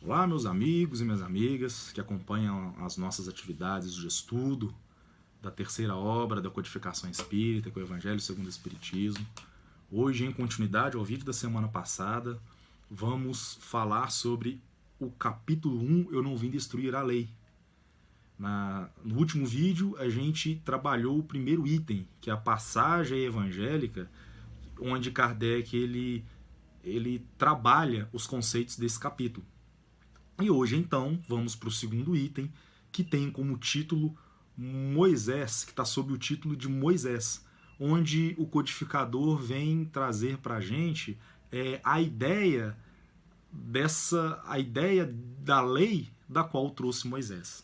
Olá, meus amigos e minhas amigas que acompanham as nossas atividades de estudo da terceira obra da codificação espírita, que é o Evangelho segundo o Espiritismo. Hoje, em continuidade ao vídeo da semana passada, vamos falar sobre o capítulo 1, Eu Não Vim Destruir a Lei. No último vídeo, a gente trabalhou o primeiro item, que é a passagem evangélica, onde Kardec ele trabalha os conceitos desse capítulo. E hoje, então, vamos para o segundo item, que tem como título Moisés, que está sob o título de Moisés, onde o codificador vem trazer para a gente a ideia da lei da qual trouxe Moisés.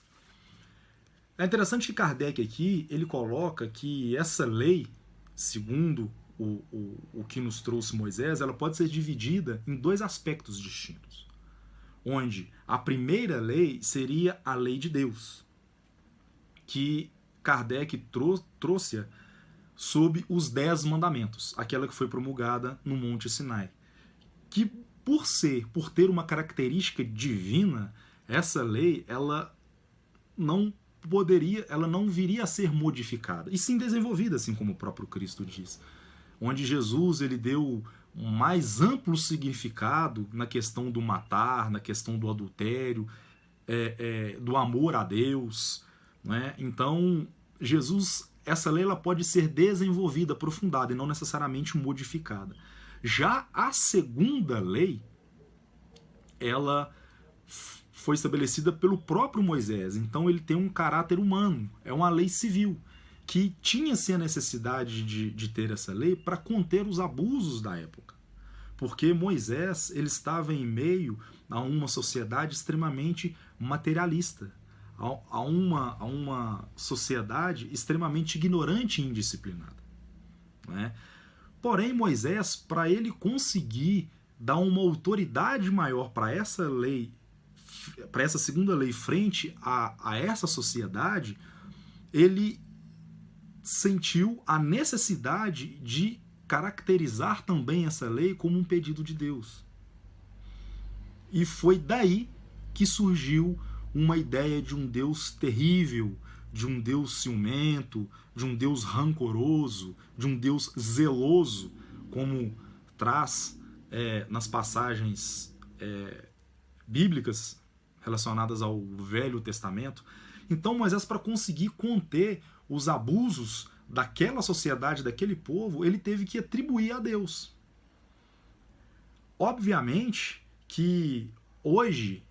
É interessante que Kardec aqui ele coloca que essa lei, segundo o que nos trouxe Moisés, ela pode ser dividida em dois aspectos distintos. Onde a primeira lei seria a lei de Deus, que Kardec trouxe sob os 10 mandamentos, aquela que foi promulgada no Monte Sinai. Que por ter uma característica divina, essa lei ela não viria a ser modificada, e sim desenvolvida, assim como o próprio Cristo diz. Onde Jesus ele deu um mais amplo significado na questão do matar, na questão do adultério, do amor a Deus. Né? Então, Jesus, essa lei ela pode ser desenvolvida, aprofundada e não necessariamente modificada. Já a segunda lei, ela foi estabelecida pelo próprio Moisés, então ele tem um caráter humano, é uma lei civil, que tinha-se a necessidade de ter essa lei para conter os abusos da época. Porque Moisés ele estava em meio a uma sociedade extremamente materialista, a uma sociedade extremamente ignorante e indisciplinada. Né? Porém, Moisés, para ele conseguir dar uma autoridade maior para essa lei, para essa segunda lei frente a essa sociedade, ele sentiu a necessidade de caracterizar também essa lei como um pedido de Deus. E foi daí que surgiu uma ideia de um Deus terrível, de um Deus ciumento, de um Deus rancoroso, de um Deus zeloso, como traz nas passagens bíblicas relacionadas ao Velho Testamento. Então Moisés, para conseguir conter os abusos daquela sociedade, daquele povo, ele teve que atribuir a Deus. Obviamente que hoje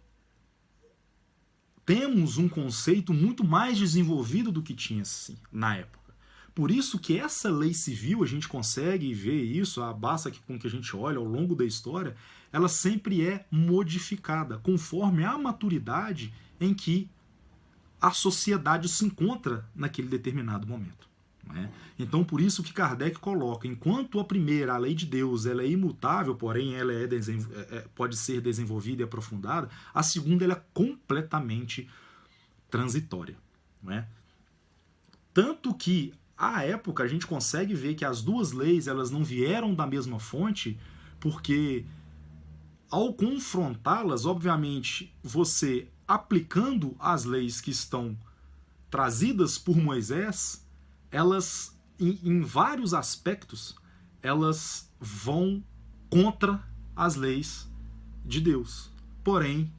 temos um conceito muito mais desenvolvido do que tinha assim, na época. Por isso que essa lei civil, a gente consegue ver isso, basta com que a gente olha ao longo da história, ela sempre é modificada conforme a maturidade em que a sociedade se encontra naquele determinado momento. Né? Então, por isso que Kardec coloca, enquanto a primeira, a lei de Deus, ela é imutável, porém ela pode ser desenvolvida e aprofundada, a segunda ela é completamente transitória. Né? Tanto que, à época, a gente consegue ver que as duas leis elas não vieram da mesma fonte, porque ao confrontá-las, obviamente, você aplicando as leis que estão trazidas por Moisés, elas, em vários aspectos, elas vão contra as leis de Deus. Porém,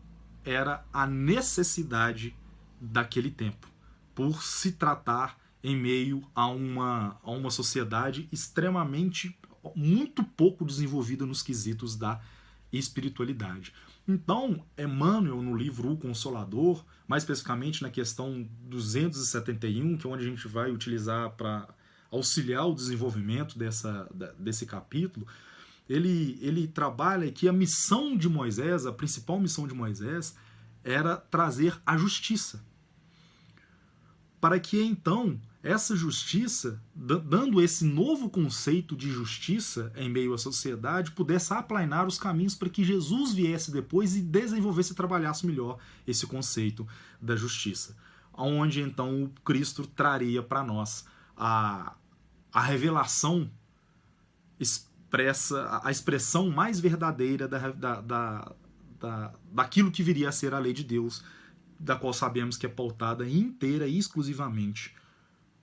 era a necessidade daquele tempo, por se tratar em meio a uma sociedade extremamente, muito pouco desenvolvida nos quesitos da espiritualidade. Então, Emmanuel, no livro O Consolador, mais especificamente na questão 271, que é onde a gente vai utilizar para auxiliar o desenvolvimento desse capítulo, ele trabalha que a missão de Moisés, a principal missão de Moisés, era trazer a justiça. Para que então essa justiça, dando esse novo conceito de justiça em meio à sociedade, pudesse aplainar os caminhos para que Jesus viesse depois e desenvolvesse e trabalhasse melhor esse conceito da justiça. Onde então o Cristo traria para nós a revelação expressa, a expressão mais verdadeira daquilo que viria a ser a lei de Deus, da qual sabemos que é pautada inteira e exclusivamente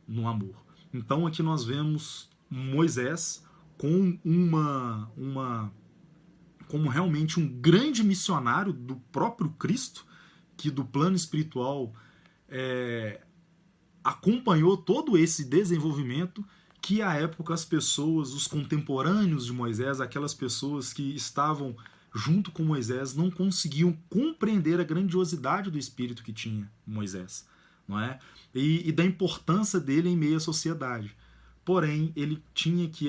no amor. Então aqui nós vemos Moisés com como realmente um grande missionário do próprio Cristo, que do plano espiritual acompanhou todo esse desenvolvimento, que à época as pessoas, os contemporâneos de Moisés, aquelas pessoas que estavam junto com Moisés, não conseguiam compreender a grandiosidade do espírito que tinha Moisés, não é? E da importância dele em meio à sociedade. Porém, ele tinha que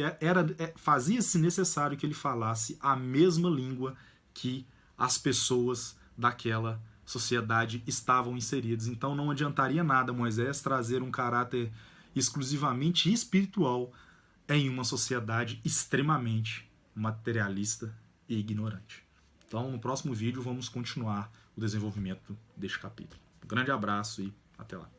fazia-se necessário que ele falasse a mesma língua que as pessoas daquela sociedade estavam inseridas. Então não adiantaria nada Moisés trazer um caráter exclusivamente espiritual em uma sociedade extremamente materialista e ignorante. Então, no próximo vídeo, vamos continuar o desenvolvimento deste capítulo. Um grande abraço e até lá.